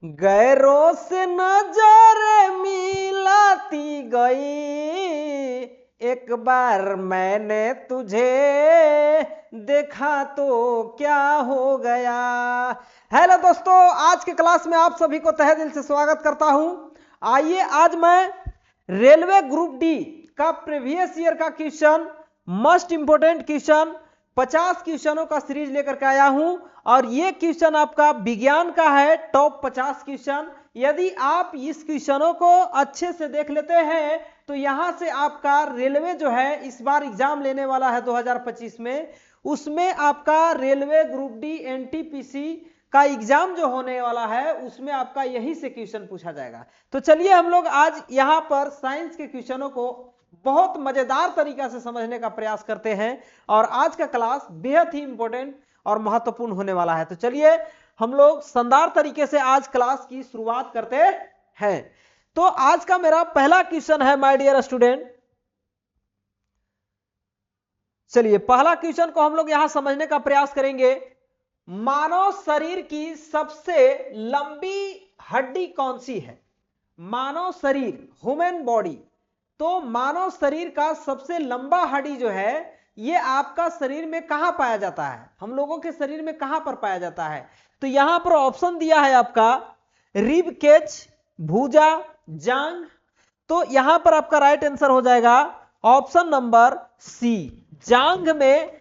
गैरों से नजर मिलाती गई, एक बार मैंने तुझे देखा तो क्या हो गया। हेलो दोस्तों, आज के क्लास में आप सभी को तहे दिल से स्वागत करता हूं। आइए आज मैं रेलवे ग्रुप डी का प्रीवियस ईयर का क्वेश्चन, मोस्ट इंपोर्टेंट क्वेश्चन 50 क्वेश्चनों का सीरीज लेकर के आया हूं और ये क्वेश्चन आपका विज्ञान का है, टॉप 50 क्वेश्चन। यदि आप इस क्वेश्चनों को अच्छे से देख लेते हैं तो यहां से आपका रेलवे जो है इस बार एग्जाम लेने वाला है 2025 में, उसमें आपका रेलवे ग्रुप डी एनटीपीसी का एग्जाम जो होने वाला है उसमें आपका यही से क्वेश्चन पूछा जाएगा। तो चलिए हम लोग आज यहां पर साइंस के क्वेश्चनों को बहुत मजेदार तरीका से समझने का प्रयास करते हैं और आज का क्लास बेहद ही इंपॉर्टेंट और महत्वपूर्ण होने वाला है। तो चलिए हम लोग शानदार तरीके से आज क्लास की शुरुआत करते हैं। तो आज का मेरा पहला क्वेश्चन है माय डियर स्टूडेंट। चलिए पहला क्वेश्चन को हम लोग यहां समझने का प्रयास करेंगे। मानव शरीर की सबसे लंबी हड्डी कौन सी है? मानव शरीर, ह्यूमन बॉडी, तो मानव शरीर का सबसे लंबा हड्डी जो है ये आपका शरीर में कहां पाया जाता है? हम लोगों के शरीर में कहां पर पाया जाता है? तो यहां पर ऑप्शन दिया है आपका रिब केज, भुजा, जांघ। तो यहां पर आपका राइट आंसर हो जाएगा ऑप्शन नंबर सी, जांघ में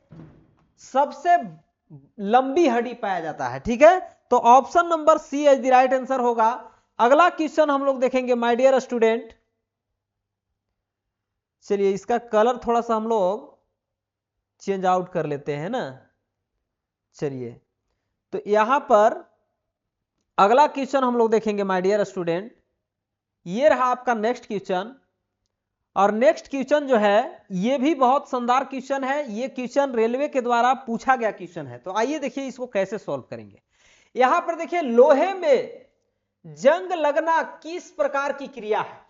सबसे लंबी हड्डी पाया जाता है। ठीक है, तो option number C is the right answer होगा। अगला क्वेश्चन हम लोग देखेंगे माय डियर स्टूडेंट। चलिए इसका कलर थोड़ा सा हम लोग चेंज आउट कर लेते हैं ना। चलिए तो यहां पर अगला क्वेश्चन हम लोग देखेंगे माय डियर स्टूडेंट। ये रहा आपका नेक्स्ट क्वेश्चन और नेक्स्ट क्वेश्चन जो है ये भी बहुत शानदार क्वेश्चन है। ये क्वेश्चन रेलवे के द्वारा पूछा गया क्वेश्चन है। तो आइए देखिए इसको कैसे सॉल्व करेंगे। यहां पर देखिए लोहे में जंग लगना किस प्रकार की क्रिया है?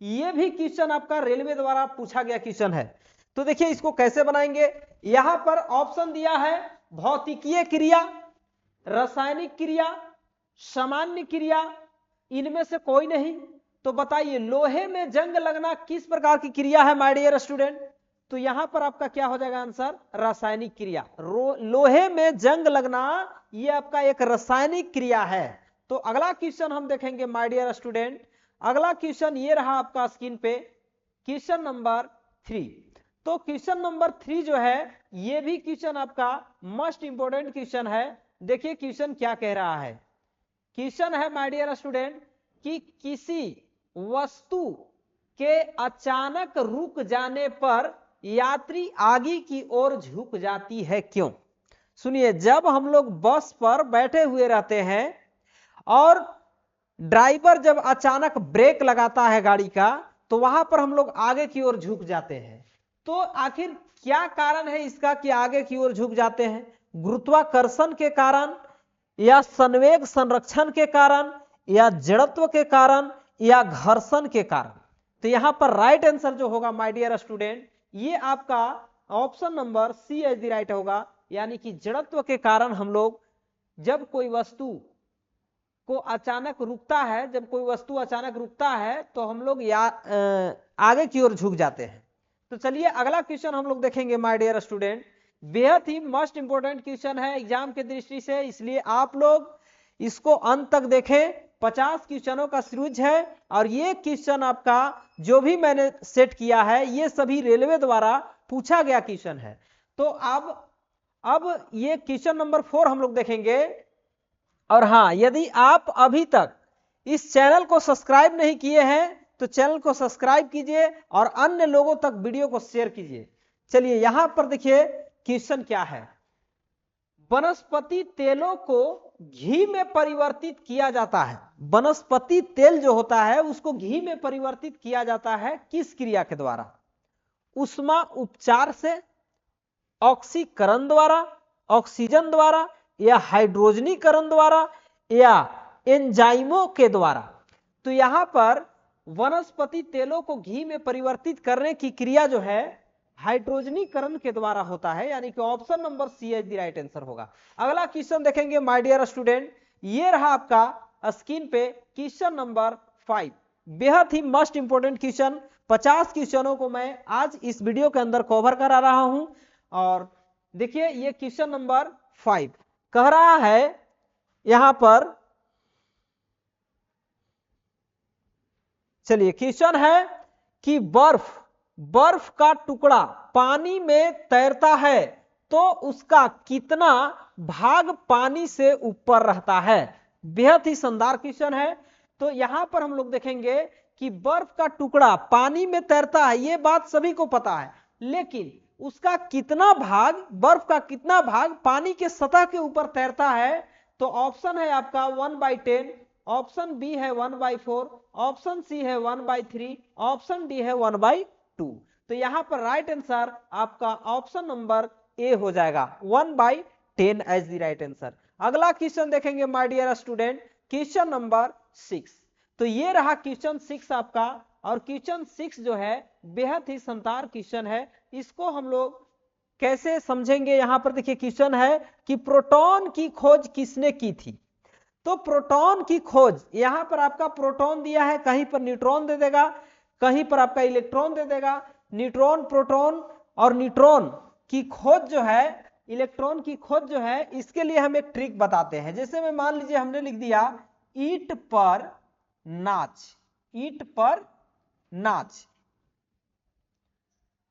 ये भी क्वेश्चन आपका रेलवे द्वारा पूछा गया क्वेश्चन है। तो देखिए इसको कैसे बनाएंगे। यहां पर ऑप्शन दिया है भौतिकीय क्रिया, रासायनिक क्रिया, सामान्य क्रिया, इनमें से कोई नहीं। तो बताइए लोहे में जंग लगना किस प्रकार की क्रिया है माय डियर स्टूडेंट? तो यहां पर आपका क्या हो जाएगा आंसर? रासायनिक क्रिया। लोहे में जंग लगना यह आपका एक रासायनिक क्रिया है। तो अगला क्वेश्चन हम देखेंगे माय डियर स्टूडेंट। अगला क्वेश्चन ये रहा आपका स्क्रीन पे, क्वेश्चन नंबर 3। तो क्वेश्चन नंबर 3 जो है ये भी क्वेश्चन आपका मोस्ट इंपोर्टेंट क्वेश्चन है। देखिए क्वेश्चन क्या कह रहा है। क्वेश्चन है माय डियर स्टूडेंट कि किसी वस्तु के अचानक रुक जाने पर यात्री आगे की ओर झुक जाती है, क्यों? सुनिए, जब हम लोग बस पर बैठे हुए रहते हैं और ड्राइवर जब अचानक ब्रेक लगाता है गाड़ी का तो वहां पर हम लोग आगे की ओर झुक जाते हैं। तो आखिर क्या कारण है इसका कि आगे की ओर झुक जाते हैं? गुरुत्वाकर्षण के कारण, या संवेग संरक्षण के कारण, या जड़त्व के कारण, या घर्षण के कारण? तो यहां पर राइट आंसर जो होगा माय डियर स्टूडेंट ये आपका option number C is the right होगा। यानी कि जड़त्व के कारण हम लोग जब कोई वस्तु को अचानक रुकता है, जब कोई वस्तु अचानक रुकता है तो हम लोग आगे की ओर झुक जाते हैं। तो चलिए अगला क्वेश्चन हम लोग देखेंगे माय डियर स्टूडेंट। बेहद ही मोस्ट इंपोर्टेंट क्वेश्चन है एग्जाम के दृष्टि से, इसलिए आप लोग इसको अंत तक देखें। 50 क्वेश्चनों का सीरीज है और ये क्वेश्चन आपका जो भी मैंने सेट किया है ये सभी रेलवे द्वारा पूछा गया क्वेश्चन है। तो अब ये क्वेश्चन नंबर 4 हम लोग देखेंगे। और हां, यदि आप अभी तक इस चैनल को सब्सक्राइब नहीं किए हैं तो चैनल को सब्सक्राइब कीजिए और अन्य लोगों तक वीडियो को शेयर कीजिए। चलिए यहां पर देखिए क्वेश्चन क्या है। वनस्पति तेलों को घी में परिवर्तित किया जाता है। वनस्पति तेल जो होता है उसको घी में परिवर्तित किया जाता है किस क्रिया के द्वारा? उष्मा उपचार से, ऑक्सीकरण द्वारा, ऑक्सीजन द्वारा, या हाइड्रोजनीकरण द्वारा, या एंजाइमों के द्वारा? तो यहां पर वनस्पति तेलों को घी में परिवर्तित करने की क्रिया जो है हाइड्रोजनीकरण के द्वारा होता है। यानी कि option number C is the right answer होगा। अगला क्वेश्चन देखेंगे माय डियर स्टूडेंट। ये रहा आपका स्क्रीन पे क्वेश्चन नंबर 5। बेहद ही मोस्ट इंपोर्टेंट क्वेश्चन, 50 क्वेश्चनों को मैं आज इस वीडियो के अंदर कवर करा रहा हूं। और देखिए ये क्वेश्चन नंबर 5 कह रहा है यहां पर, चलिए क्वेश्चन है कि बर्फ का टुकड़ा पानी में तैरता है तो उसका कितना भाग पानी से ऊपर रहता है। बेहद ही शानदार क्वेश्चन है। तो यहां पर हम लोग देखेंगे कि बर्फ का टुकड़ा पानी में तैरता है, ये बात सभी को पता है, लेकिन उसका कितना भाग, बर्फ का कितना भाग पानी के सतह के ऊपर तैरता है। तो ऑप्शन है आपका 1/10, ऑप्शन बी है 1/4, ऑप्शन सी है 1/3, ऑप्शन डी है 1/2। तो यहां पर राइट आंसर आपका ऑप्शन नंबर ए हो जाएगा, 1/10 एज द राइट आंसर। अगला क्वेश्चन देखेंगे my dear student, question number 6। तो ये रहा क्वेश्चन 6 आपका, और क्वेश्चन 6 जो है बेहद ही शानदार क्वेश्चन है। इसको हम लोग कैसे समझेंगे, यहां पर देखिए क्वेश्चन है कि प्रोटॉन की खोज किसने की थी। तो प्रोटॉन की खोज, यहां पर आपका प्रोटॉन दिया है, कहीं पर न्यूट्रॉन दे देगा, कहीं पर आपका इलेक्ट्रॉन दे देगा। न्यूट्रॉन, प्रोटॉन और न्यूट्रॉन की खोज जो है, इलेक्ट्रॉन की खोज जो है, इसके लिए हम एक ट्रिक बताते हैं। जैसे में मान लीजिए हमने लिख दिया ईंट पर नाच, ईंट पर नाच,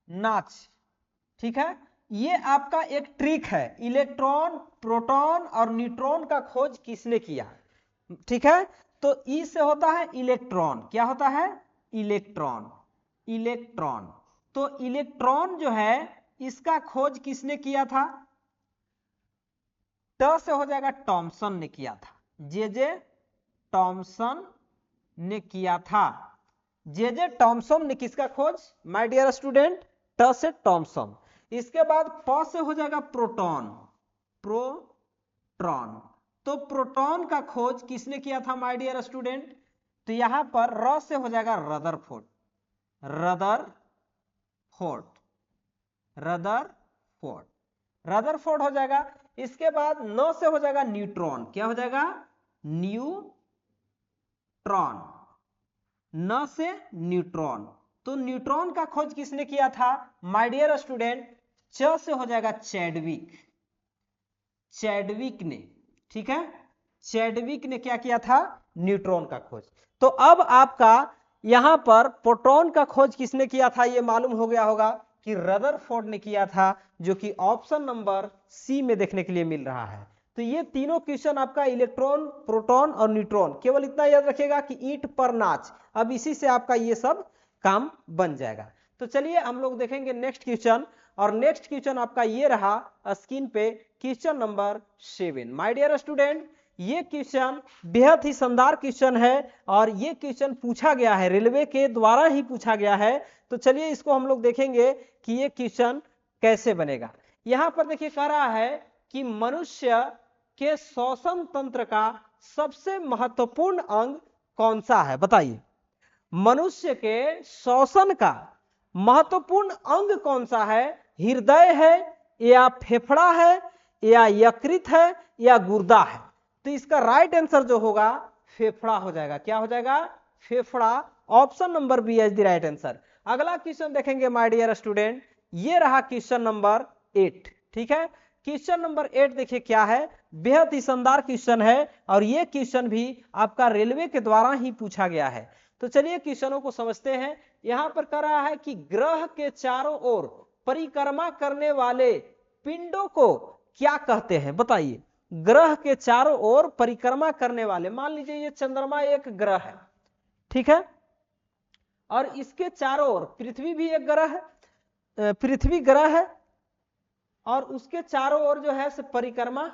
नाच, ठीक है। ये आपका एक ट्रिक है, इलेक्ट्रॉन, प्रोटॉन और न्यूट्रॉन का खोज किसने किया, ठीक है। तो ई से होता है इलेक्ट्रॉन, क्या होता है, इलेक्ट्रॉन, इलेक्ट्रॉन। तो इलेक्ट्रॉन जो है इसका खोज किसने किया था, ट से हो जाएगा थॉमसन ने किया था, जे थॉमसन ने किया था। जे थॉमसन ने किसका खोज माय डियर स्टूडेंट, ट से थॉमसन। इसके बाद प से हो जाएगा प्रोटॉन, प्रोटॉन। तो प्रोटॉन का खोज किसने किया था माय डियर स्टूडेंट, तो यहां पर र से हो जाएगा रदरफोर्ड, रदरफोर्ड, रदरफोर्ड, रदरफोर्ड हो जाएगा। इसके बाद न से हो जाएगा न्यूट्रॉन, क्या हो जाएगा, न्यूट्रॉन, न से न्यूट्रॉन। तो न्यूट्रॉन का खोज किसने किया था माय डियर स्टूडेंट, च से हो जाएगा चैडविक, चैडविक ने, ठीक है, चैडविक ने क्या किया था, न्यूट्रॉन का खोज। तो अब आपका यहां पर प्रोटॉन का खोज किसने किया था, यह मालूम हो गया होगा कि रदरफोर्ड ने किया था, जो कि ऑप्शन नंबर सी में देखने के लिए मिल रहा है। तो ये तीनों क्वेश्चन आपका इलेक्ट्रॉन, प्रोटॉन और न्यूट्रॉन, केवल इतना याद रखिएगा कि ईंट पर नाच, अब इसी से आपका ये सब काम बन जाएगा। तो चलिए हम लोग देखेंगे नेक्स्ट क्वेश्चन, और नेक्स्ट क्वेश्चन आपका ये रहा स्क्रीन पे, question number 7। My dear student, ये क्वेश्चन बेहद ही शानदार क्वेश्चन है, और ये क्वेश्चन पूछा गया है, रेलवे के द्वारा ही पूछा गया है। तो चलिए इसको हम लोग देखेंगे कि ये क्वेश्चन कैसे बनेगा। यहां पर देखिए कह रहा है कि मनुष्य के श्वसन तंत्र का सबसे महत्वपूर्ण अंग कौन सा है, बताइए। मनुष्य के श्वसन का महत्वपूर्ण अंग कौन सा है, हृदय है या फेफड़ा है या यकृत है या गुर्दा है। तो इसका राइट आंसर जो होगा फेफड़ा हो जाएगा, क्या हो जाएगा, फेफड़ा। Option number B is the right answer. अगला क्वेश्चन देखेंगे माय डियर स्टूडेंट, ये रहा क्वेश्चन नंबर 8, ठीक है। क्वेश्चन नंबर 8 देखिए क्या है, बेहद ही शानदार क्वेश्चन है, और ये क्वेश्चन भी आपका रेलवे के द्वारा ही पूछा गया है। तो चलिए क्वेश्चनों को समझते हैं। यहां पर कह रहा है कि ग्रह के चारों ओर परिक्रमा करने वाले पिंडों को क्या कहते हैं, बताइए। ग्रह के चारों ओर परिक्रमा करने वाले, मान लीजिए ये चंद्रमा एक ग्रह है, ठीक है, और इसके चारों ओर पृथ्वी भी एक ग्रह है, पृथ्वी ग्रह है, और उसके चारों ओर जो है परिक्रमा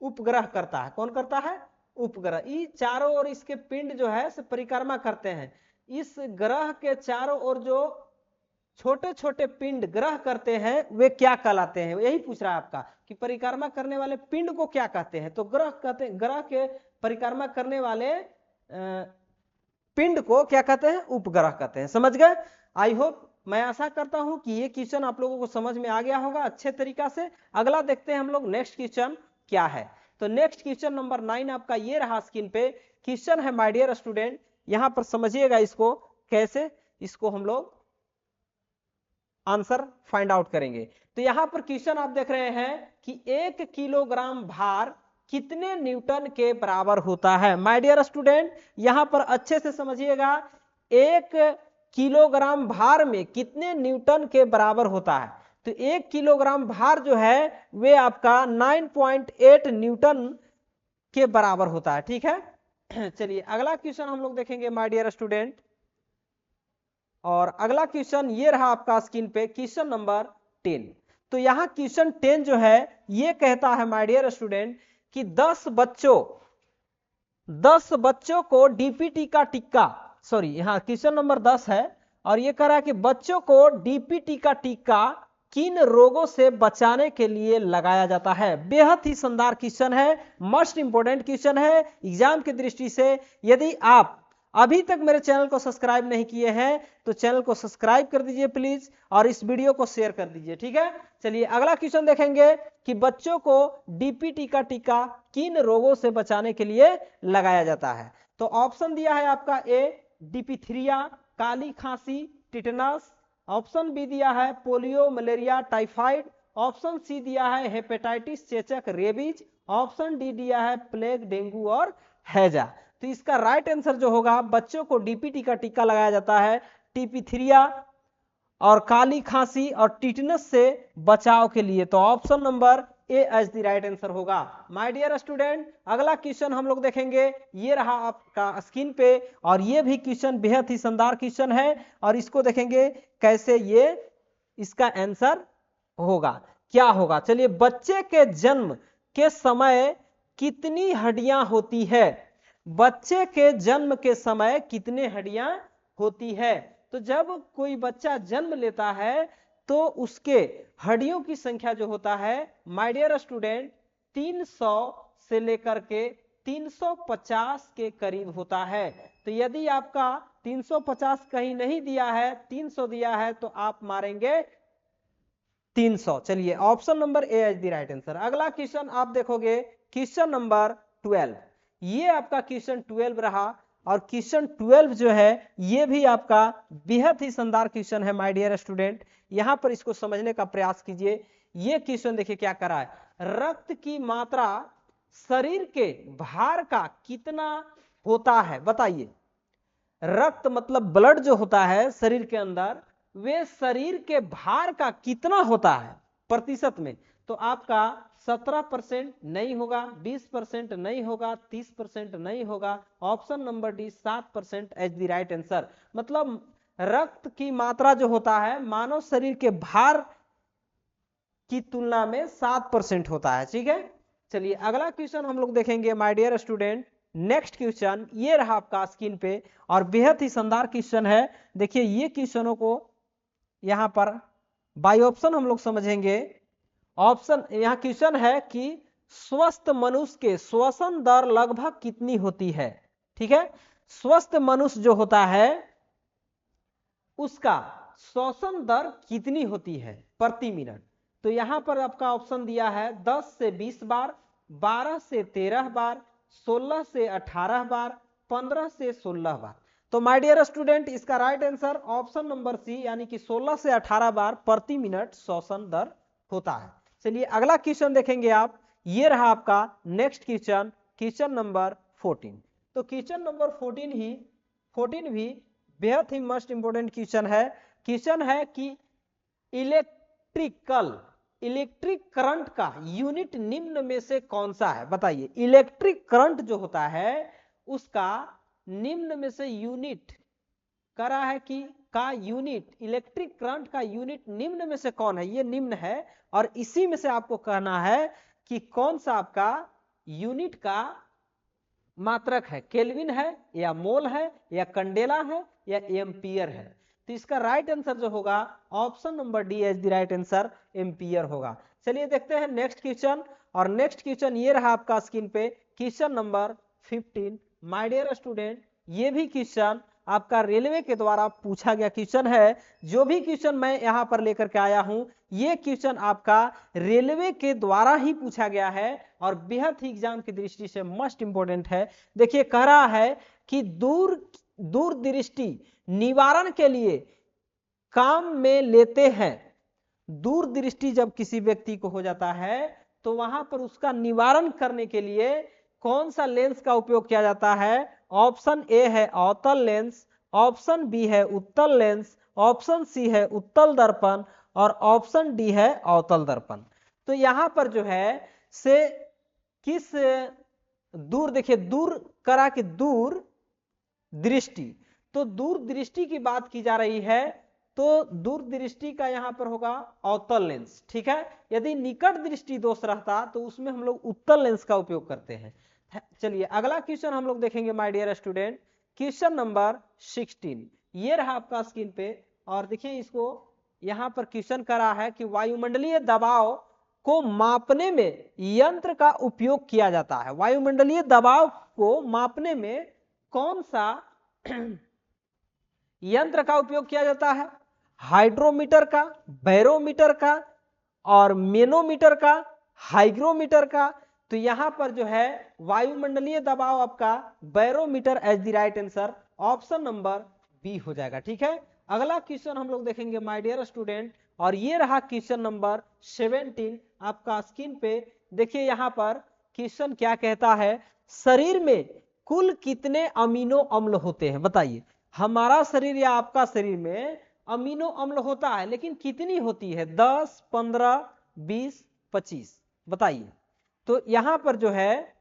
उपग्रह करता है। कौन करता है, उपग्रह। ये चारों ओर इसके पिंड जो है परिक्रमा करते हैं। इस ग्रह के चारों ओर जो छोटे छोटे पिंड ग्रह करते हैं वे क्या कहलाते हैं, यही पूछ रहा है आपका कि परिक्रमा करने वाले पिंड को क्या कहते हैं। तो ग्रह कहते हैं, ग्रह के परिक्रमा करने वाले पिंड को क्या कहते हैं, उपग्रह कहते हैं। समझ गए। आई होप, मैं आशा करता हूं कि ये क्वेश्चन आप लोगों को समझ में आ गया होगा अच्छे तरीका से। अगला देखते हैं हम लोग नेक्स्ट क्वेश्चन क्या है। तो नेक्स्ट क्वेश्चन नंबर 9 आपका ये रहा स्क्रीन पे। क्वेश्चन है माय डियर स्टूडेंट, यहां पर समझिएगा इसको कैसे इसको हम लोग आंसर फाइंड आउट करेंगे। तो यहां पर क्वेश्चन आप देख रहे हैं कि 1 किलोग्राम भार कितने न्यूटन के बराबर होता है। माय डियर स्टूडेंट यहां पर अच्छे से समझिएगा, 1 किलोग्राम भार में कितने न्यूटन के बराबर होता है। तो 1 किलोग्राम भार जो है वे आपका 9.8 न्यूटन के बराबर होता है। ठीक है, चलिए अगला क्वेश्चन हम लोग देखेंगे माय डियर स्टूडेंट। और अगला क्वेश्चन ये रहा आपका स्क्रीन पे, क्वेश्चन नंबर 10। तो यहां क्वेश्चन 10 जो है ये कहता है माय डियर स्टूडेंट कि 10 बच्चों को डीपीटी का टीका, सॉरी यहां क्वेश्चन नंबर 10 है और ये कह रहा है कि बच्चों को डीपीटी का टीका किन रोगों से बचाने के लिए लगाया जाता है। बेहद ही शानदार क्वेश्चन है, मोस्ट इंपोर्टेंट क्वेश्चन है एग्जाम की दृष्टि से। यदि आप अभी तक मेरे चैनल को सब्सक्राइब नहीं किए हैं तो चैनल को सब्सक्राइब कर दीजिए प्लीज और इस वीडियो को शेयर कर दीजिए। ठीक है, चलिए अगला क्वेश्चन देखेंगे कि बच्चों को डीपीटी का टीका किन रोगों से बचाने के लिए लगाया जाता है। तो ऑप्शन दिया है आपका ए डिप्थीरिया, काली खांसी, टिटनस। ऑप्शन बी दिया है polio, malaria, typhoid. Option C दिया है हेपेटाइटिस, चेचक, रेबीज। ऑप्शन डी दिया है प्लेग, डेंगू और हैजा। तो इसका राइट आंसर जो होगा, बच्चों को डीपीटी का टीका लगाया जाता है डिप्थीरिया और काली खांसी और टिटनस से बचाव के लिए। तो option number A as the right answer होगा। माय डियर स्टूडेंट अगला क्वेश्चन हम लोग देखेंगे, ये रहा आपका स्क्रीन पे और ये भी क्वेश्चन बेहद ही शानदार क्वेश्चन है और इसको देखेंगे कैसे ये इसका आंसर होगा, क्या होगा। चलिए, बच्चे के जन्म के समय कितनी हड्डियां होती है। बच्चे के जन्म के समय कितने हड्डियां होती है। तो जब कोई बच्चा जन्म लेता है तो उसके हड्डियों की संख्या जो होता है माय डियर स्टूडेंट 300 से लेकर के 350 के करीब होता है। तो यदि आपका 350 कहीं नहीं दिया है, 300 दिया है तो आप मारेंगे 300। चलिए option number A is the right answer. अगला क्वेश्चन आप देखोगे क्वेश्चन नंबर 12। ये आपका क्वेश्चन 12 रहा और क्वेश्चन 12 जो है ये भी आपका बेहद ही शानदार क्वेश्चन है माय डियर स्टूडेंट। यहां पर इसको समझने का प्रयास कीजिए। ये क्वेश्चन देखिए क्या कर रहा है, रक्त की मात्रा शरीर के भार का कितना होता है बताइए। रक्त मतलब ब्लड जो होता है शरीर के अंदर, वे शरीर के भार का कितना होता है प्रतिशत में। तो आपका 17% नहीं होगा, 20% नहीं होगा, 30% नहीं होगा। Option number D 7% as the right answer. मतलब रक्त की मात्रा जो होता है मानव शरीर के भार की तुलना में 7% होता है। ठीक है, चलिए अगला क्वेश्चन हम लोग देखेंगे my dear student. Next question ये रहा आपका स्क्रीन पे और बेहद ही शानदार क्वेश्चन है। देखिए ये क्वेश्चनों को यहां पर बाय ऑप्शन हम लोग समझेंगे। ऑप्शन यहां क्वेश्चन है कि स्वस्थ मनुष्य के श्वसन दर लगभग कितनी होती है। ठीक है, स्वस्थ मनुष्य जो होता है उसका श्वसन दर कितनी होती है प्रति मिनट। तो यहां पर आपका ऑप्शन दिया है 10 से 20 बार, 12 से 13 बार, 16 से 18 बार, 15 से 16 बार। तो माय डियर स्टूडेंट इसका right answer option number C यानी कि 16 से 18 बार प्रति मिनट श्वसन दर होता है। चलिए अगला क्वेश्चन देखेंगे आप, ये रहा आपका नेक्स्ट क्वेश्चन, क्वेश्चन नंबर 14। तो क्वेश्चन नंबर 14 भी बेहद ही मोस्ट इंपोर्टेंट क्वेश्चन है। क्वेश्चन है कि इलेक्ट्रिक करंट का यूनिट निम्न में से कौन सा है बताइए। इलेक्ट्रिक करंट जो होता है उसका निम्न में से यूनिट करा है कि का यूनिट, इलेक्ट्रिक करंट का यूनिट निम्न में से कौन है। ये निम्न है और इसी में से आपको कहना है कि कौन सा आपका यूनिट का मात्रक है, केल्विन है या मोल है या कंडेला है या एम्पियर है। तो इसका राइट आंसर जो होगा option number D is the right answer, ampere होगा। चलिए देखते हैं नेक्स्ट क्वेश्चन और नेक्स्ट क्वेश्चन ये रहा आपका स्क्रीन पे, question number 15। My dear student ये भी क्वेश्चन आपका रेलवे के द्वारा पूछा गया क्वेश्चन है। जो भी क्वेश्चन मैं यहाँ पर लेकर के आया हूँ ये क्वेश्चन आपका रेलवे के द्वारा ही पूछा गया है और बेहद ही एग्जाम की दृष्टि से मोस्ट इंपोर्टेंट है। देखिए कह रहा है कि दूरदृष्टि निवारण के लिए काम में लेते हैं। दूरदृष्टि जब किसी व्यक्ति को हो जाता है तो वहां पर उसका निवारण करने के लिए कौन सा लेंस का उपयोग किया जाता है? ऑप्शन ए है अवतल लेंस, ऑप्शन बी है उत्तल लेंस, ऑप्शन सी है उत्तल दर्पण और ऑप्शन डी है अवतल दर्पण। तो यहां पर जो है से किस दूर, देखिए दूर करा कि दूर दृष्टि, तो दूर दृष्टि की बात की जा रही है तो दूर दृष्टि का यहां पर होगा अवतल लेंस, ठीक है। यदि निकट दृष्टि दोष रहता तो उसमें हम लोग उत्तल लेंस का उपयोग करते हैं। चलिए अगला क्वेश्चन हम लोग देखेंगे my dear student, question number 16। ये रहा आपका स्क्रीन पे और देखिए इसको यहां पर क्वेश्चन करा है कि वायुमंडलीय दबाव को मापने में यंत्र का उपयोग किया जाता है। वायुमंडलीय दबाव को मापने में कौन सा यंत्र का उपयोग किया जाता है? हाइड्रोमीटर का, बैरोमीटर का और मैनोमीटर का, हाइग्रोमीटर का। तो यहां पर जो है वायुमंडलीय दबाव आपका barometer as the right answer, option number B हो जाएगा, ठीक है। अगला क्वेश्चन हम लोग देखेंगे माय डियर स्टूडेंट और ये रहा क्वेश्चन नंबर 17 आपका स्क्रीन पे। देखिए यहां पर क्वेश्चन क्या कहता है, शरीर में कुल कितने अमीनो अम्ल होते हैं? बताइए, हमारा शरीर या आपका शरीर में अमीनो अम्ल होता है लेकिन कितनी होती है? 10, 15, 20, 25, बताइए। तो यहां पर जो है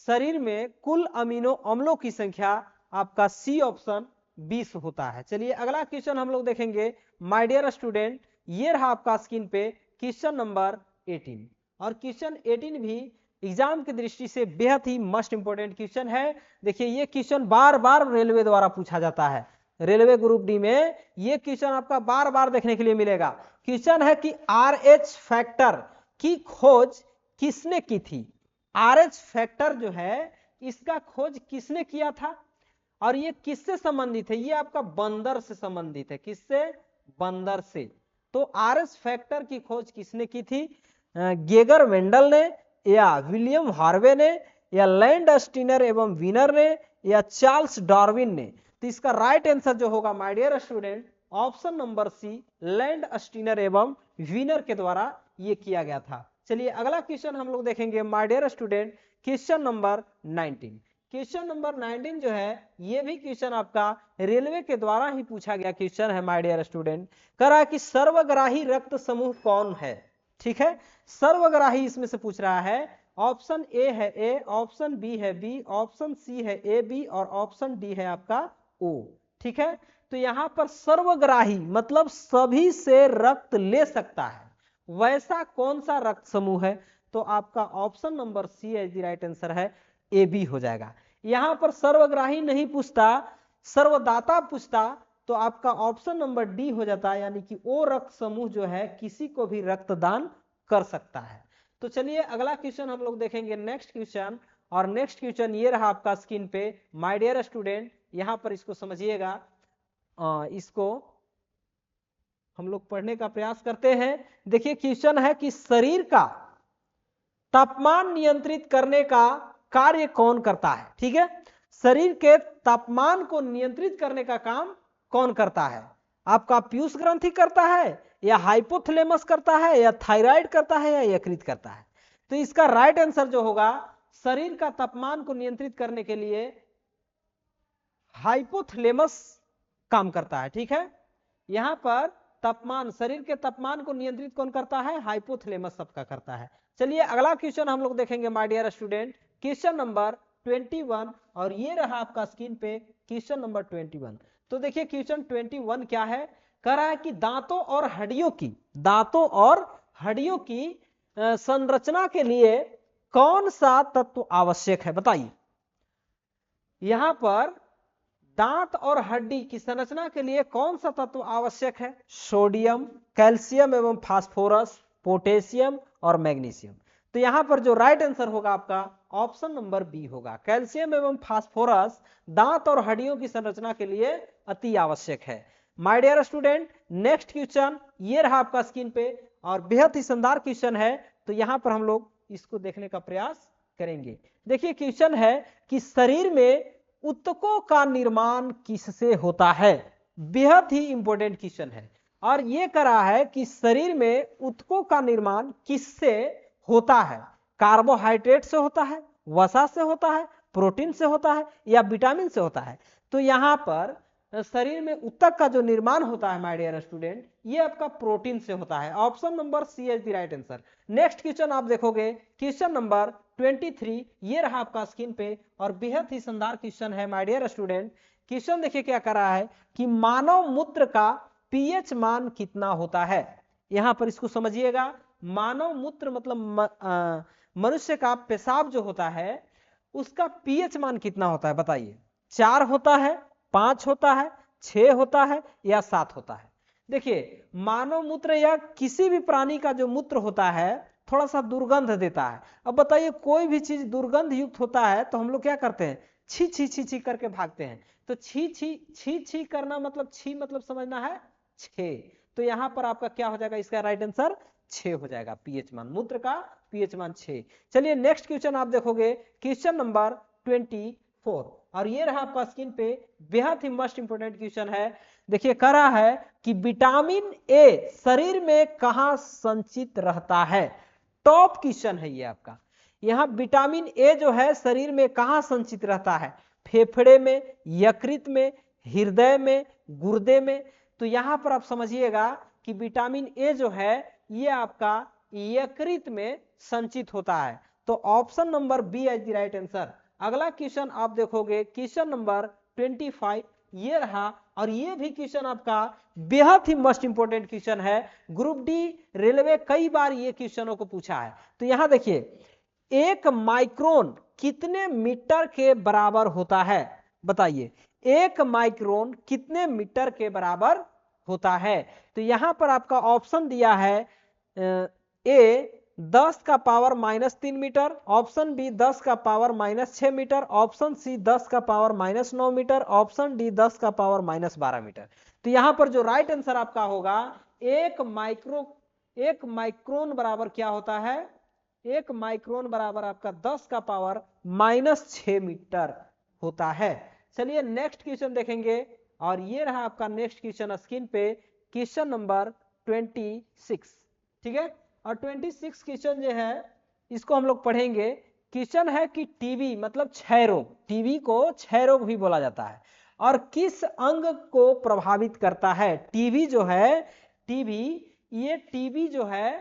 शरीर में कुल अमीनो अम्लों की संख्या आपका सी ऑप्शन 20 होता है। चलिए अगला क्वेश्चन हम लोग देखेंगे माय डियर स्टूडेंट, ये रहा आपका स्क्रीन पे क्वेश्चन नंबर 18 और क्वेश्चन 18 भी एग्जाम की दृष्टि से बेहद ही मोस्ट इंपोर्टेंट क्वेश्चन है। देखिए ये क्वेश्चन बार बार रेलवे द्वारा पूछा जाता है, रेलवे ग्रुप डी में ये क्वेश्चन आपका बार बार देखने के लिए मिलेगा। क्वेश्चन है कि RH फैक्टर की खोज किसने की थी? RH फैक्टर जो है इसका खोज किसने किया था और ये किससे संबंधित है? ये आपका बंदर से संबंधित है। किससे? बंदर से। तो RH फैक्टर की खोज किसने की थी? गेगर वेंडल ने या विलियम हार्वे ने या लैंड स्टीनर एवं विनर ने या चार्ल्स डार्विन ने? तो इसका राइट आंसर जो होगा my dear student option number C, Landsteiner एवं विनर के द्वारा ये किया गया था। चलिए अगला क्वेश्चन हम लोग देखेंगे my dear student, question number 19। Question number 19 जो है ये भी क्वेश्चन आपका रेलवे के द्वारा ही पूछा गया क्वेश्चन है माय डियर स्टूडेंट। कह रहा है कि सर्वग्राही रक्त समूह कौन है? ठीक है, सर्वग्राही इसमें से पूछ रहा है। ऑप्शन ए है ए, ऑप्शन बी है बी, ऑप्शन सी है ए बी और ऑप्शन डी है आपका ओ, ठीक है। तो यहां पर सर्वग्राही मतलब सभी से रक्त ले सकता है, वैसा कौन सा रक्त समूह है? तो आपका option number C as the right answer है, ए बी हो जाएगा। यहां पर सर्वग्राही नहीं पूछता, सर्वदाता पूछता तो आपका ऑप्शन नंबर डी हो जाता है, यानी कि वो रक्त समूह जो है किसी को भी रक्तदान कर सकता है। तो चलिए अगला क्वेश्चन हम लोग देखेंगे, नेक्स्ट क्वेश्चन। और नेक्स्ट क्वेश्चन ये रहा आपका स्क्रीन पे माय डियर स्टूडेंट, यहां पर इसको समझिएगा, इसको हम लोग पढ़ने का प्रयास करते हैं। देखिए क्वेश्चन है कि शरीर का तापमान नियंत्रित करने का कार्य कौन करता है? ठीक है, शरीर के तापमान को नियंत्रित करने का काम कौन करता है? आपका पीयूष ग्रंथि करता है या हाइपोथैलेमस करता है या थायराइड करता है या यकृत करता है? तो इसका राइट आंसर जो होगा, शरीर का तापमान को नियंत्रित करने के लिए हाइपोथैलेमस काम करता है, ठीक है। यहां पर तापमान, शरीर के तापमान को नियंत्रित कौन करता है? हाइपोथैलेमस सबका करता है। चलिए अगला क्वेश्चन हम लोग देखेंगे my dear student, question number 21 और ये रहा आपका स्क्रीन पे क्वेश्चन नंबर 21। तो देखिए क्वेश्चन 21 क्या है, कह रहा है कि दांतों और हड्डियों की संरचना के लिए कौन सा तत्व आवश्यक है? बताइए, यहां पर दांत और हड्डी की संरचना के लिए कौन सा तत्व आवश्यक है? सोडियम, कैल्शियम एवं फास्फोरस, पोटेशियम और मैग्नीशियम। तो यहां पर जो राइट आंसर होगा आपका ऑप्शन नंबर बी होगा। कैल्शियम एवं फास्फोरस दांत और हड्डियों की संरचना के लिए अति आवश्यक है। My dear student, next question ये रहा आपका स्क्रीन पे और बेहद ही शानदार क्वेश्चन है, तो यहां पर हम लोग इसको देखने का प्रयास करेंगे। देखिए क्वेश्चन है कि शरीर में ऊतकों का निर्माण किससे होता है। बेहद ही इंपॉर्टेंट क्वेश्चन है और ये करा है कि शरीर में ऊतकों का निर्माण किससे होता है। कार्बोहाइड्रेट से होता है, वसा से होता है, प्रोटीन से होता है या विटामिन से होता है। तो यहां पर शरीर में ऊतक का जो निर्माण होता है माय डियर स्टूडेंट, ये आपका प्रोटीन से होता है। Option number C is the right answer. Next question आप देखोगे क्वेश्चन नंबर 23, ये रहा आपका स्क्रीन पे और बेहद ही शानदार क्वेश्चन है माय डियर स्टूडेंट। क्वेश्चन देखिए क्या कर रहा है कि मानव मूत्र का पीएच मान कितना होता है। यहां पर इसको समझिएगा, मानव मूत्र मतलब मनुष्य का पेशाब जो होता है उसका पीएच मान कितना होता है बताइए। 4 होता है, 5 होता है, 6 होता है या 7 होता है। देखिए मानव मूत्र या किसी भी प्राणी का जो मूत्र होता है थोड़ा सा दुर्गंध देता है। अब बताइए कोई भी चीज दुर्गंध युक्त होता है तो हम लोग क्या करते हैं, छी छी छी छी करके भागते हैं। तो छी छी छी छी करना मतलब छी मतलब समझना है 6। तो यहां पर आपका क्या हो जाएगा, इसका राइट आंसर 6 हो जाएगा। पीएच मान, मूत्र का पीएच मान 6। चलिए नेक्स्ट क्वेश्चन आप देखोगे क्वेश्चन नंबर 24 और ये रहा आपका स्क्रीन पे, बेहद ही मोस्ट इंपोर्टेंट क्वेश्चन है। देखिए कह रहा है कि विटामिन ए शरीर में कहां संचित रहता है। टॉप क्वेश्चन है ये आपका। यहां विटामिन ए जो है शरीर में कहां संचित रहता है, फेफड़े में, यकृत में, हृदय में, गुर्दे में। तो यहां पर आप समझिएगा कि विटामिन ए जो है ये आपका यकृत में संचित होता है। तो option number B is the right answer. अगला क्वेश्चन आप देखोगे क्वेश्चन नंबर 25, ये रहा और ये भी क्वेश्चन आपका बेहद ही मोस्ट इंपोर्टेंट क्वेश्चन है। ग्रुप डी रेलवे कई बार ये क्वेश्चनों को पूछा है। तो यहां देखिए 1 माइक्रोन कितने मीटर के बराबर होता है बताइए। 1 माइक्रोन कितने मीटर के बराबर होता है। तो यहां पर आपका ऑप्शन दिया है ए 10 का पावर -3 मीटर, ऑप्शन बी 10 का पावर -6 मीटर, ऑप्शन सी 10 का पावर -9 मीटर, ऑप्शन डी 10 का पावर -12 मीटर। तो यहां पर जो राइट आंसर आपका होगा 1 माइक्रोन बराबर क्या होता है, 1 माइक्रोन बराबर आपका 10 का पावर -6 मीटर होता है। चलिए नेक्स्ट क्वेश्चन देखेंगे और ये रहा आपका नेक्स्ट क्वेश्चन स्क्रीन पे, क्वेश्चन नंबर 26। ठीक है, और 26 क्वेश्चन जो है इसको हम लोग पढ़ेंगे। क्वेश्चन है कि टीबी मतलब क्षय रोग, टीबी को क्षय रोग भी बोला जाता है, और किस अंग को प्रभावित करता है। टीबी जो है, टीबी, ये टीबी जो है,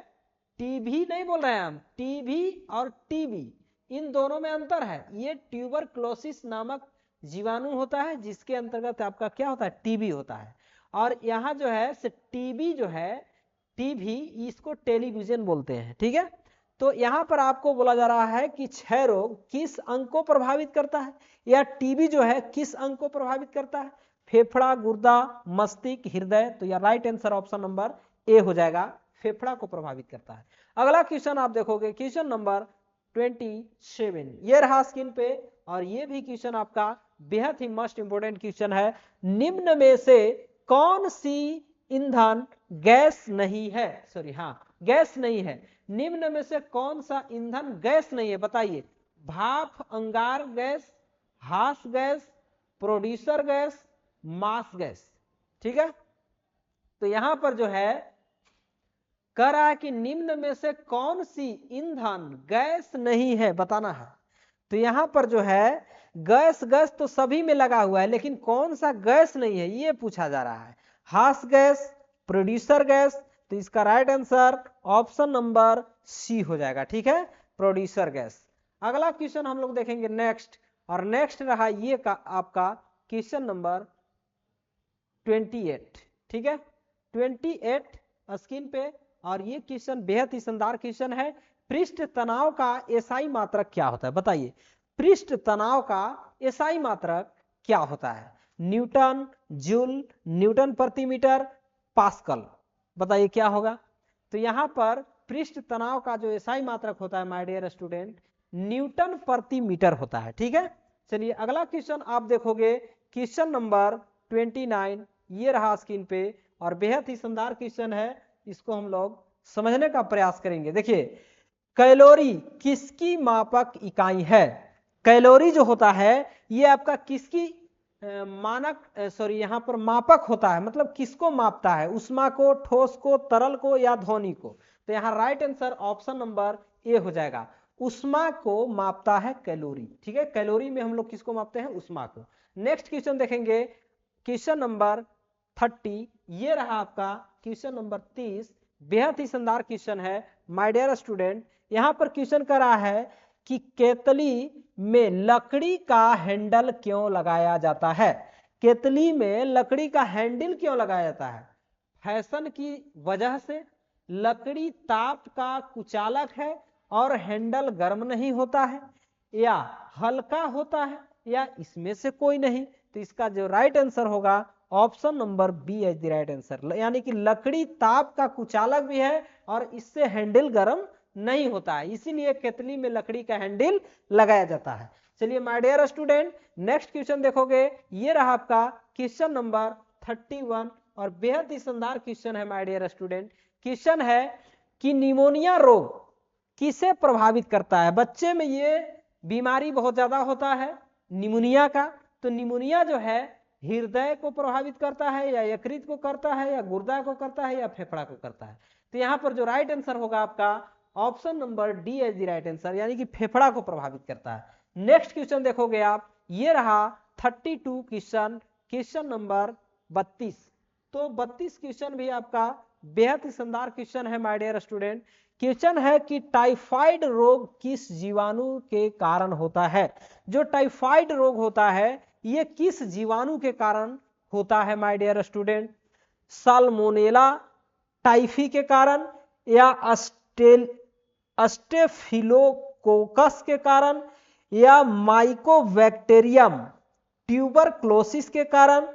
टीबी नहीं बोल रहे हैं हम, टीबी और टीबी इन दोनों में अंतर है। ये ट्यूबरक्लोसिस नामक जीवाणु होता है जिसके अंतर्गत आपका क्या होता है, टीबी होता है। और यहाँ जो है टीबी जो है, टीबी इसको टेलीविजन बोलते हैं। ठीक है, तो यहां पर आपको बोला जा रहा है कि क्षय रोग किस अंग को प्रभावित करता है, या टीबी जो है किस अंग को प्रभावित करता है, फेफड़ा, गुर्दा, मस्तिष्क, हृदय। तो यह right answer option number A हो जाएगा, फेफड़ा को प्रभावित करता है। अगला क्वेश्चन आप देखोगे क्वेश्चन नंबर 27, ये रहा स्क्रीन पे और ये भी क्वेश्चन आपका बेहद ही मोस्ट इंपोर्टेंट क्वेश्चन है। निम्न में से कौन सी ईंधन गैस नहीं है, सॉरी हाँ गैस नहीं है। निम्न में से कौन सा ईंधन गैस नहीं है बताइए। भाप, अंगार गैस, हास गैस, प्रोड्यूसर गैस, मास गैस। ठीक है, तो यहां पर जो है कह रहा है कि निम्न में से कौन सी ईंधन गैस नहीं है बताना है। तो यहां पर जो है गैस, गैस तो सभी में लगा हुआ है लेकिन कौन सा गैस नहीं है ये पूछा जा रहा है। हास गैस, प्रोड्यूसर गैस। तो इसका right answer option number C हो जाएगा। ठीक है, प्रोड्यूसर गैस। अगला क्वेश्चन हम लोग देखेंगे नेक्स्ट, और नेक्स्ट रहा ये का आपका क्वेश्चन नंबर 28। ठीक है, 28 स्क्रीन पे, और ये क्वेश्चन बेहद ही शानदार क्वेश्चन है। पृष्ठ तनाव का एसआई मात्रक क्या होता है बताइए। पृष्ठ तनाव का एसआई मात्रक क्या होता है। न्यूटन, जूल, न्यूटन प्रति मीटर, पास्कल। बताइए क्या होगा। तो यहां पर पृष्ठ तनाव का जो एसआई मात्रक होता है माय डियर स्टूडेंट, न्यूटन प्रति मीटर होता है। ठीक है, चलिए अगला क्वेश्चन आप देखोगे, क्वेश्चन नंबर 29, ये रहा स्क्रीन पे, और बेहद ही शानदार क्वेश्चन है, इसको हम लोग समझने का प्रयास करेंगे। देखिए, कैलोरी किसकी मापक इकाई है? कैलोरी जो होता है ये आपका किसकी मानक सॉरी यहाँ पर मापक होता है, मतलब किसको मापता है? उष्मा को, ठोस को, तरल को या ध्वनि को? तो यहाँ right answer option number A हो जाएगा, उष्मा को मापता है कैलोरी। ठीक है, कैलोरी में हम लोग किसको मापते हैं? उष्मा को। नेक्स्ट क्वेश्चन देखेंगे, क्वेश्चन नंबर 30, ये रहा आपका क्वेश्चन नंबर 30, बेहद ही शानदार क्वेश्चन है माय डियर स्टूडेंट। यहाँ पर क्वेश्चन कर रहा है कि केतली में लकड़ी का हैंडल क्यों लगाया जाता है? केतली में लकड़ी का हैंडल क्यों लगाया जाता है? फैशन की वजह से, लकड़ी ताप का कुचालक है और हैंडल गर्म नहीं होता है, या हल्का होता है, या इसमें से कोई नहीं? तो इसका जो राइट आंसर होगा option number B is the right answer, यानी कि लकड़ी ताप का कुचालक भी है और इससे हैंडल गर्म नहीं होता है, इसीलिए केतली में लकड़ी का हैंडल लगाया जाता है। चलिए my dear student, next question देखोगे, ये रहा आपका क्वेश्चन नंबर 31, और बेहद ही शानदार क्वेश्चन है माय डियर स्टूडेंट। क्वेश्चन है कि निमोनिया रोग किसे प्रभावित करता है? बच्चे में ये बीमारी बहुत ज्यादा होता है निमोनिया का, तो निमोनिया जो है हृदय को प्रभावित करता है, या यकृत को करता है, या गुर्दा को करता है, या फेफड़ा को करता है? तो यहाँ पर जो राइट आंसर होगा आपका option number D is the right answer, यानी कि फेफड़ा को प्रभावित करता है। नेक्स्ट क्वेश्चन देखोगे आप, ये रहा 32 क्वेश्चन, क्वेश्चन नंबर 32। तो 32 क्वेश्चन भी आपका बेहद ही शानदार क्वेश्चन है माय डियर स्टूडेंट। क्वेश्चन है कि टाइफाइड रोग किस जीवाणु के कारण होता है? जो टाइफाइड रोग होता है ये किस जीवाणु के कारण होता है my dear student? Salmonella typhi के कारण, या स्टेफिलोकोकस के कारण, या माइकोबैक्टीरियम ट्यूबरक्लोसिस के कारण,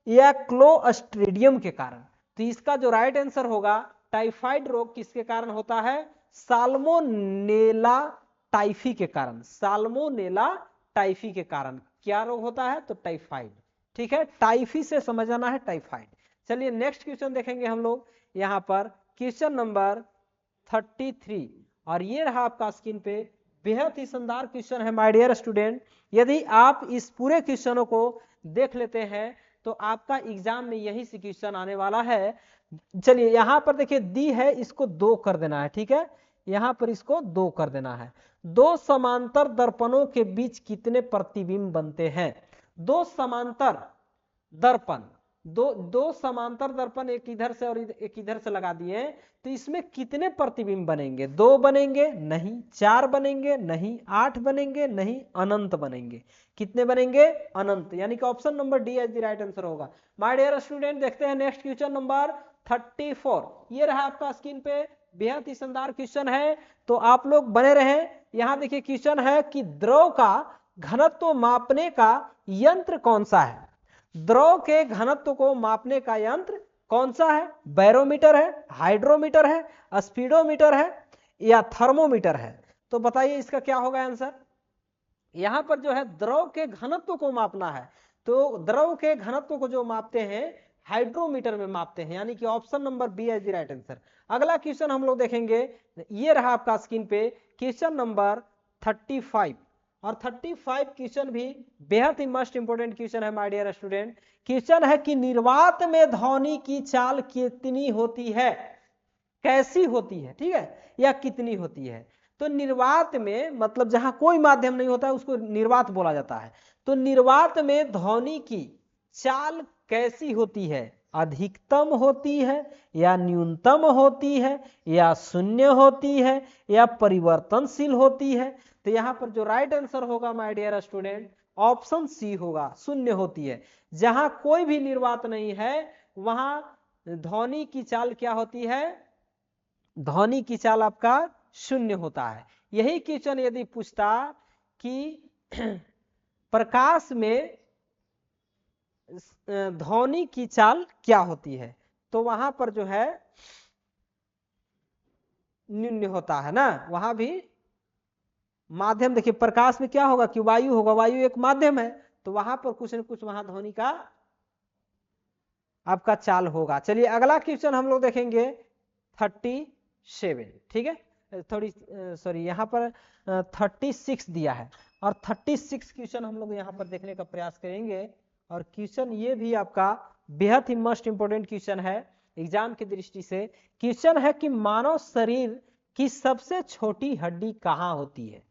या क्लोस्ट्रीडियम के कारण? तो इसका जो राइट आंसर होगा, टाइफाइड रोग किसके कारण होता है? साल्मोनेला टाइफी के कारण। साल्मोनेला टाइफी के कारण क्या रोग होता है? तो टाइफाइड। ठीक है, टाइफी से समझ आना है टाइफाइड। चलिए नेक्स्ट क्वेश्चन देखेंगे हम लोग, यहाँ पर क्वेश्चन नंबर 33, और ये रहा आपका स्क्रीन पे, बेहद ही शानदार क्वेश्चन है माय डियर स्टूडेंट। यदि आप इस पूरे क्वेश्चनों को देख लेते हैं तो आपका एग्जाम में यही से क्वेश्चन आने वाला है। चलिए यहाँ पर देखिए दी है, इसको 2 कर देना है। ठीक है, यहाँ पर इसको 2 कर देना है। 2 समांतर दर्पणों के बीच कितने प्रतिबिंब बनते हैं? 2 समांतर दर्पण, दो समांतर दर्पण, एक इधर से और एक इधर से लगा दिए, तो इसमें कितने प्रतिबिंब बनेंगे? 2 बनेंगे? नहीं। 4 बनेंगे? नहीं। 8 बनेंगे? नहीं। अनंत बनेंगे। कितने बनेंगे? अनंत, यानी कि option number D is the right answer होगा। माय डियर स्टूडेंट, देखते हैं नेक्स्ट क्वेश्चन नंबर 34, ये रहा आपका स्क्रीन पे, बेहद ही शानदार क्वेश्चन है, तो आप लोग बने रहें। यहां देखिए क्वेश्चन है कि द्रव का घनत्व मापने का यंत्र कौन सा है? द्रव के घनत्व को मापने का यंत्र कौन सा है? बैरोमीटर है, हाइड्रोमीटर है, स्पीडोमीटर है, या थर्मोमीटर है? तो बताइए इसका क्या होगा आंसर। यहां पर जो है द्रव के घनत्व को मापना है, तो द्रव के घनत्व को जो मापते हैं हाइड्रोमीटर में मापते हैं, यानी कि option number B is the right answer. अगला क्वेश्चन हम लोग देखेंगे, ये रहा आपका स्क्रीन पे क्वेश्चन नंबर 35, और 35 क्वेश्चन भी बेहद ही मस्ट इंपोर्टेंट क्वेश्चन है माय डियर स्टूडेंट। क्वेश्चन है कि निर्वात में ध्वनि की चाल कितनी होती है? कैसी होती है? ठीक है, या कितनी होती है? तो निर्वात में मतलब जहां कोई माध्यम नहीं होता है उसको निर्वात बोला जाता है। तो निर्वात में ध्वनि की चाल कैसी होती है? अधिकतम होती है, या न्यूनतम होती है, या शून्य होती है, या परिवर्तनशील होती है? तो यहां पर जो राइट आंसर होगा my dear student, option C होगा, शून्य होती है। जहां कोई भी निर्वात नहीं है वहां ध्वनि की चाल क्या होती है? ध्वनि की चाल आपका शून्य होता है। यही क्वेश्चन यदि पूछता कि प्रकाश में ध्वनि की चाल क्या होती है, तो वहां पर जो है न्यून्य होता है ना, वहां भी माध्यम देखिए प्रकाश में क्या होगा कि वायु होगा, वायु एक माध्यम है, तो वहां पर कुछ न कुछ वहां ध्वनि का आपका चाल होगा। चलिए अगला क्वेश्चन हम लोग देखेंगे 37, ठीक है, थोड़ी सॉरी यहाँ पर 36 दिया है, और 36 क्वेश्चन हम लोग यहाँ पर देखने का प्रयास करेंगे। और क्वेश्चन ये भी आपका बेहद ही मोस्ट इंपोर्टेंट क्वेश्चन है एग्जाम की दृष्टि से। क्वेश्चन है कि मानव शरीर की सबसे छोटी हड्डी कहाँ होती है।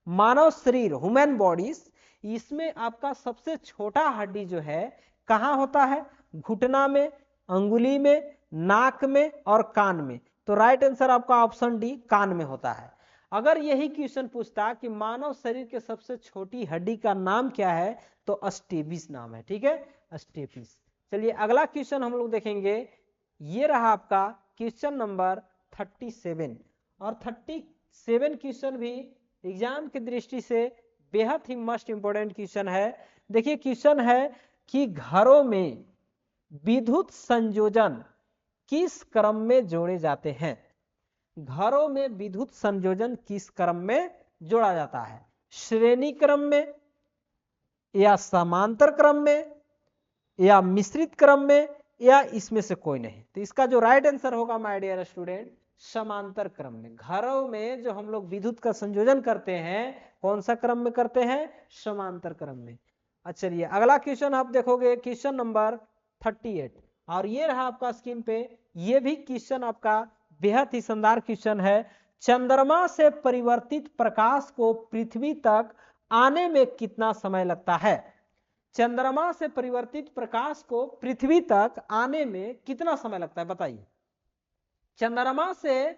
मानव शरीर ह्यूमन बॉडीज, इसमें आपका सबसे छोटा हड्डी जो है कहाँ होता है, घुटना में, अंगुली में, नाक में और कान में। तो राइट आंसर आपका ऑप्शन डी कान में होता है। अगर यही क्वेश्चन पूछता कि मानव शरीर के सबसे छोटी हड्डी का नाम क्या है, तो अस्टेपिस नाम है, ठीक है, अस्टेपिस। चलिए अगला क्वेश्चन हम लोग देखेंगे, ये रहा आपका क्वेश्चन नंबर 37। और 37 क्वेश्चन भी एग्जाम की दृष्टि से बेहद ही मोस्ट इंपोर्टेंट क्वेश्चन है। देखिए क्वेश्चन है कि घरों में विद्युत संयोजन किस क्रम में जोड़े जाते हैं। घरों में विद्युत संयोजन किस क्रम में जोड़ा जाता है, श्रेणी क्रम में या समांतर क्रम में या मिश्रित क्रम में या इसमें से कोई नहीं। तो इसका जो राइट आंसर होगा माय डियर स्टूडेंट, समांतर क्रम में। घरों में जो हम लोग विद्युत का संयोजन करते हैं कौन सा क्रम में करते हैं, समांतर क्रम में। अच्छा चलिए अगला क्वेश्चन आप देखोगे क्वेश्चन नंबर 38, और ये रहा आपका स्क्रीन पे, ये भी क्वेश्चन आपका बेहद ही शानदार क्वेश्चन है। चंद्रमा से परिवर्तित प्रकाश को पृथ्वी तक आने में कितना समय लगता है। चंद्रमा से परिवर्तित प्रकाश को पृथ्वी तक आने में कितना समय लगता है बताइए। चंद्रमा से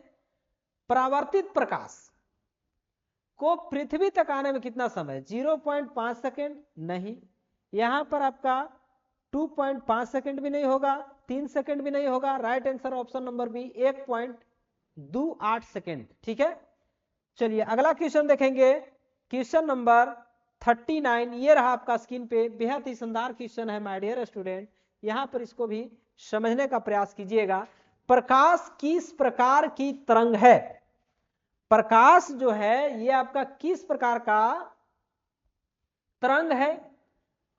परावर्तित प्रकाश को पृथ्वी तक आने में कितना समय, 0.5 सेकेंड नहीं, यहां पर आपका 2.5 सेकेंड भी नहीं होगा, 3 सेकेंड भी नहीं होगा। Right answer option number B 1.28 second, ठीक है। चलिए अगला क्वेश्चन देखेंगे, क्वेश्चन नंबर 39, ये रहा आपका स्क्रीन पे, बेहद ही शानदार क्वेश्चन है माय डियर स्टूडेंट, यहां पर इसको भी समझने का प्रयास कीजिएगा। प्रकाश किस प्रकार की तरंग है। प्रकाश जो है ये आपका किस प्रकार का तरंग है,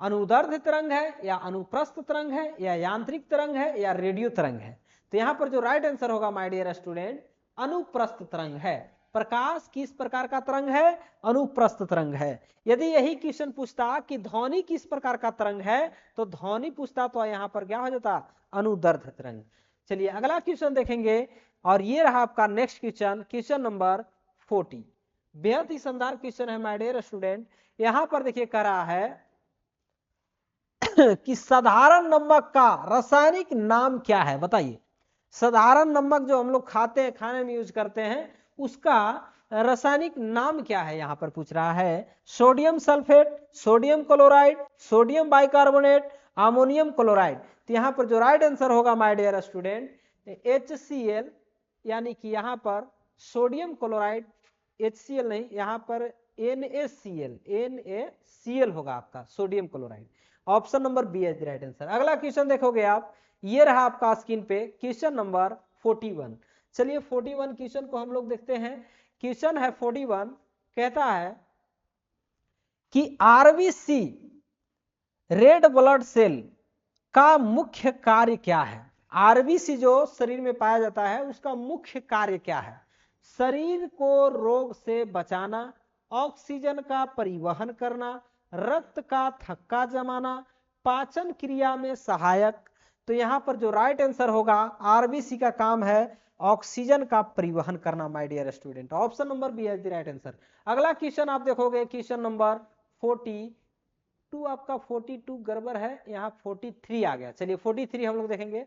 अनुदैर्ध्य तरंग है या अनुप्रस्थ तरंग है या यांत्रिक तरंग है या रेडियो तरंग है। तो यहां पर जो राइट आंसर होगा माय डियर स्टूडेंट, अनुप्रस्थ तरंग है। प्रकाश किस प्रकार का तरंग है, अनुप्रस्थ तरंग है। यदि यही क्वेश्चन पूछता कि ध्वनि किस प्रकार का तरंग है, तो ध्वनि पूछता तो यहां पर क्या हो जाता, अनुदैर्ध्य तरंग। चलिए अगला क्वेश्चन देखेंगे, और ये रहा आपका नेक्स्ट क्वेश्चन, क्वेश्चन नंबर 40। बेहद ही शानदार क्वेश्चन है माय डियर स्टूडेंट। यहां पर देखिए कह रहा है कि साधारण नमक का रासायनिक नाम क्या है बताइए। साधारण नमक जो हम लोग खाते हैं, खाने में यूज करते हैं, उसका रासायनिक नाम क्या है, यहां पर पूछ रहा है। Sodium sulphate, sodium chloride, sodium bicarbonate, ammonium chloride. तो यहां पर जो राइट आंसर होगा माय डियर स्टूडेंट, HCl, यानी कि यहां पर सोडियम क्लोराइड, HCl नहीं, यहां पर NaCl होगा आपका sodium chloride. Option number B है राइट आंसर। अगला क्वेश्चन देखोगे आप, ये रहा आपका स्क्रीन पे क्वेश्चन नंबर 41। चलिए 41 क्वेश्चन को हम लोग देखते हैं। क्वेश्चन है 41, कहता है कि आरबीसी रेड ब्लड सेल का मुख्य कार्य क्या है। आरबीसी जो शरीर में पाया जाता है उसका मुख्य कार्य क्या है। शरीर को रोग से बचाना, ऑक्सीजन का परिवहन करना, रक्त का थक्का जमाना, पाचन क्रिया में सहायक। तो यहां पर जो राइट आंसर होगा, आरबीसी का काम है ऑक्सीजन का परिवहन करना my dear student. Option number B is the right answer. अगला क्वेश्चन आप देखोगे क्वेश्चन नंबर 42, आपका 42 गड़बड़ है, यहाँ 43 आ गया। चलिए 43 हम लोग देखेंगे।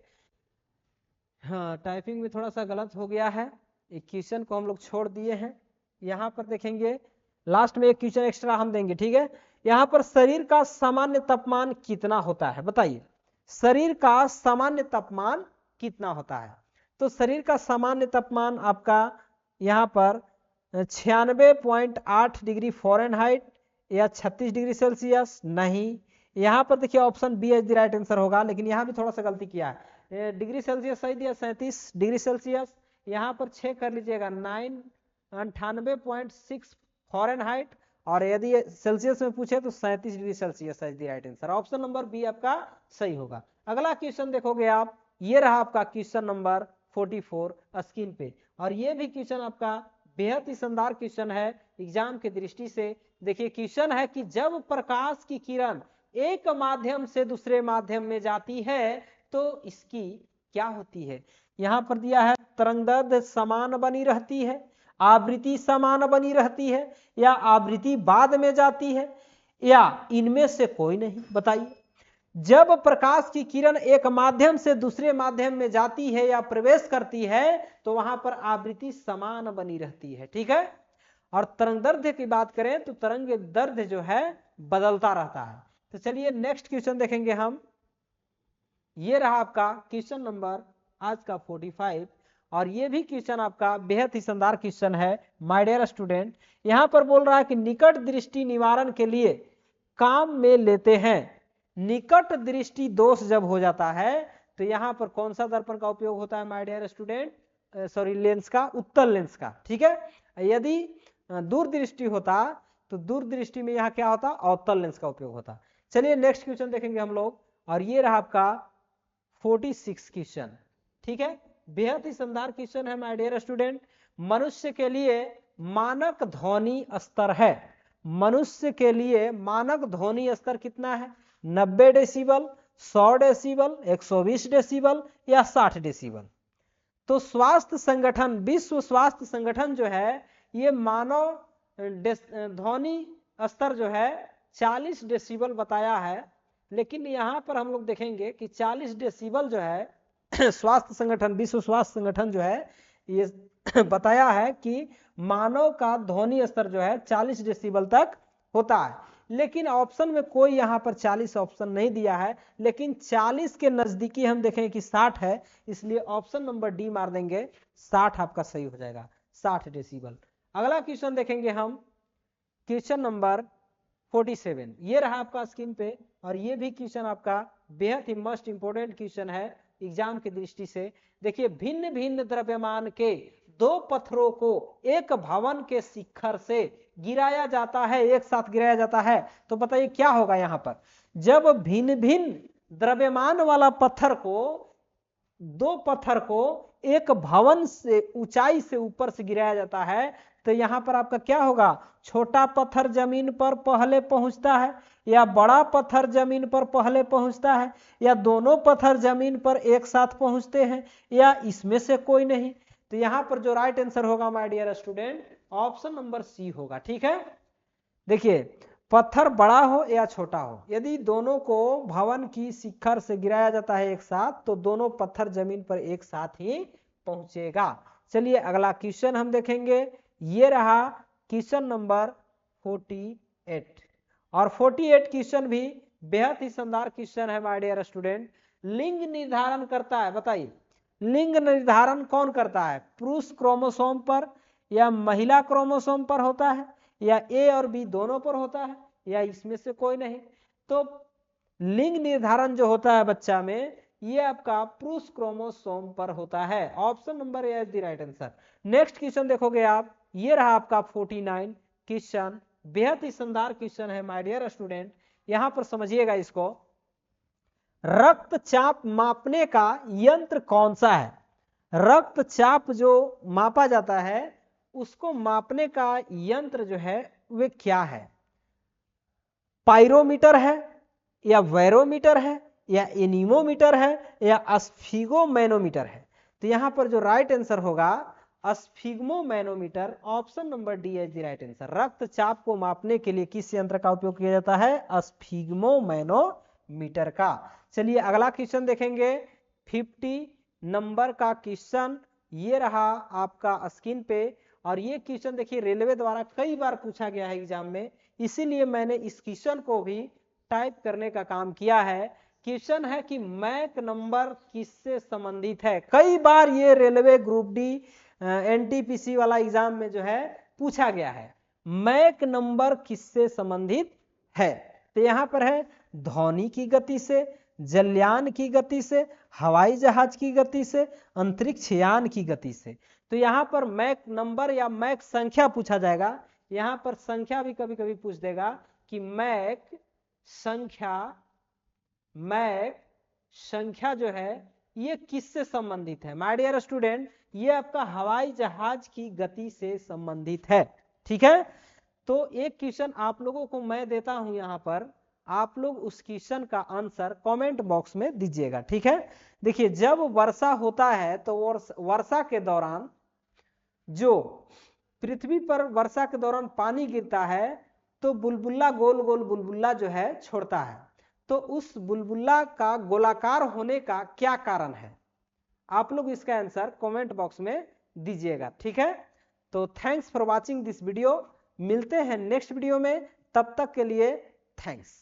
हाँ टाइपिंग में थोड़ा सा गलत हो गया है, एक क्वेश्चन को हम लोग छोड़ दिए हैं। यहाँ पर देखेंगे लास्ट में एक क्वेश्चन एक्स्ट्रा हम देंगे, ठीक है। यहाँ पर शरीर का सामान्य तापमान कितना होता है बताइए। शरीर का सामान्य तापमान कितना होता है। तो शरीर का सामान्य तापमान आपका यहाँ पर 96.8 डिग्री फ़ारेनहाइट या 36 डिग्री सेल्सियस नहीं। यहाँ पर देखिए option B is the right answer होगा, लेकिन यहाँ भी थोड़ा सा गलती किया है, डिग्री सेल्सियस सही दिया 37 डिग्री सेल्सियस, यहाँ पर 6 कर लीजिएगा 98.6 फ़ारेनहाइट, और यदि सेल्सियस में पूछे तो 37 डिग्री सेल्सियस है the right answer. Option number B आपका सही होगा। अगला क्वेश्चन देखोगे आप, ये रहा आपका क्वेश्चन नंबर 44 स्क्रीन पे, और ये भी क्वेश्चन आपका बेहद ही शानदार क्वेश्चन है एग्जाम की दृष्टि से। देखिए क्वेश्चन है कि जब प्रकाश की किरण एक माध्यम से दूसरे माध्यम में जाती है तो इसकी क्या होती है। यहां पर दिया है तरंगदैर्ध्य समान बनी रहती है, आवृत्ति समान बनी रहती है, या आवृत्ति बाद में जाती है, या इनमें से कोई नहीं। बताइए, जब प्रकाश की किरण एक माध्यम से दूसरे माध्यम में जाती है या प्रवेश करती है तो वहां पर आवृत्ति समान बनी रहती है, ठीक है। और तरंग दैर्ध्य की बात करें तो तरंग दैर्ध्य जो है बदलता रहता है। तो चलिए नेक्स्ट क्वेश्चन देखेंगे हम। ये रहा आपका क्वेश्चन नंबर आज का 45, और ये भी क्वेश्चन आपका बेहद ही शानदार क्वेश्चन है माय डियर स्टूडेंट। यहां पर बोल रहा है कि निकट दृष्टि निवारण के लिए काम में लेते हैं। निकट दृष्टि दोष जब हो जाता है तो यहां पर कौन सा दर्पण का उपयोग होता है my dear student, sorry lens का, उत्तल लेंस का, ठीक है। यदि दूरदृष्टि होता तो दूरदृष्टि में यहां क्या होता, अवतल लेंस का उपयोग होता। चलिए नेक्स्ट क्वेश्चन देखेंगे हम लोग, और ये रहा आपका 46 क्वेश्चन, ठीक है। बेहद ही शानदार क्वेश्चन है माय डियर स्टूडेंट। मनुष्य के लिए मानक ध्वनि स्तर है, मनुष्य के लिए मानक ध्वनि स्तर कितना है, 90 डेसिबल, 100 डेसिबल, 120 डेसिबल या 60 डेसिबल। तो स्वास्थ्य संगठन, विश्व स्वास्थ्य संगठन जो है ये मानव ध्वनि स्तर जो है 40 डेसिबल बताया है, लेकिन यहां पर हम लोग देखेंगे कि 40 डेसिबल जो है स्वास्थ्य संगठन, विश्व स्वास्थ्य संगठन जो है ये बताया है कि मानव का ध्वनि स्तर जो है 40 डेसिबल तक होता है, लेकिन ऑप्शन में कोई यहां पर 40 ऑप्शन नहीं दिया है, लेकिन 40 के नजदीकी हम देखें कि 60 है, इसलिए ऑप्शन नंबर डी मार देंगे, 60 आपका सही हो जाएगा, 60 डेसिबल। अगला क्वेश्चन देखेंगे हम, क्वेश्चन नंबर 47, ये रहा आपका स्क्रीन पे, और ये भी क्वेश्चन आपका बेहद ही मोस्ट इंपोर्टेंट क्वेश्चन है एग्जाम की दृष्टि से। देखिए, भिन्न भिन्न द्रव्यमान के दो पत्थरों को एक भवन के शिखर से गिराया जाता है, एक साथ गिराया जाता है, तो बताइए क्या होगा यहां पर। जब भिन्न भिन्न द्रव्यमान वाला पत्थर को, दो पत्थर को एक भवन से ऊंचाई से ऊपर से गिराया जाता है तो यहां पर आपका क्या होगा, छोटा पत्थर जमीन पर पहले पहुंचता है, या बड़ा पत्थर जमीन पर पहले पहुंचता है, या दोनों पत्थर जमीन पर एक साथ पहुंचते हैं, या इसमें से कोई नहीं। तो यहां पर जो राइट आंसर होगा my dear student, option number C होगा, ठीक है। देखिए, पत्थर बड़ा हो या छोटा हो, यदि दोनों को भवन की शिखर से गिराया जाता है एक साथ तो दोनों पत्थर जमीन पर एक साथ ही पहुंचेगा। चलिए अगला क्वेश्चन हम देखेंगे, ये रहा क्वेश्चन नंबर 48, और 48 क्वेश्चन भी बेहद ही शानदार क्वेश्चन है माय डियर स्टूडेंट। लिंग निर्धारण करता है, बताइए लिंग निर्धारण कौन करता है, पुरुष क्रोमोसोम पर या महिला क्रोमोसोम पर होता है, या ए और बी दोनों पर होता है, या इसमें से कोई नहीं। तो लिंग निर्धारण जो होता है बच्चा में, ये आपका पुरुष क्रोमोसोम पर होता है, option number A is the right answer. Next question देखोगे आप, ये रहा आपका 49 क्वेश्चन, बेहद ही शानदार क्वेश्चन है माय डियर स्टूडेंट। यहां पर समझिएगा इसको, रक्तचाप मापने का यंत्र कौन सा है। रक्तचाप जो मापा जाता है उसको मापने का यंत्र जो है वे क्या है, पायरोमीटर है, या वैरोमीटर है, या एनीमोमीटर है, या स्फिगोमैनोमीटर है। तो यहां पर जो राइट आंसर होगा sphygmomanometer, option number D is the right answer. रक्तचाप को मापने के लिए किस यंत्र का उपयोग किया जाता है, स्फिग्मोमैनोमीटर का। चलिए अगला क्वेश्चन देखेंगे, 50 नंबर का क्वेश्चन, ये रहा आपका स्क्रीन पे, और ये क्वेश्चन देखिए रेलवे द्वारा कई बार पूछा गया है एग्जाम में, इसीलिए मैंने इस क्वेश्चन को भी टाइप करने का काम किया है। क्वेश्चन है कि मैक नंबर किससे संबंधित है। कई बार ये रेलवे ग्रुप डी एनटीपीसी वाला एग्जाम में जो है पूछा गया है, मैक नंबर किससे संबंधित है। तो यहां पर है ध्वनि की गति से, जलयान की गति से, हवाई जहाज की गति से, अंतरिक्ष यान की गति से। तो यहां पर मैक नंबर या मैक संख्या पूछा जाएगा यहां पर संख्या भी कभी कभी पूछ देगा कि मैक संख्या जो है ये किससे संबंधित है। माय डियर स्टूडेंट, ये आपका हवाई जहाज की गति से संबंधित है। ठीक है, तो एक क्वेश्चन आप लोगों को मैं देता हूं यहां पर, आप लोग उस क्वेश्चन का आंसर कमेंट बॉक्स में दीजिएगा। ठीक है, देखिए जब वर्षा होता है तो वर्षा के दौरान जो पृथ्वी पर वर्षा के दौरान पानी गिरता है तो बुलबुला गोल गोल बुलबुला जो है छोड़ता है। तो उस बुलबुला का गोलाकार होने का क्या कारण है, आप लोग इसका आंसर कमेंट बॉक्स में दीजिएगा। ठीक है, तो thanks for watching this video, मिलते हैं नेक्स्ट वीडियो में, तब तक के लिए थैंक्स।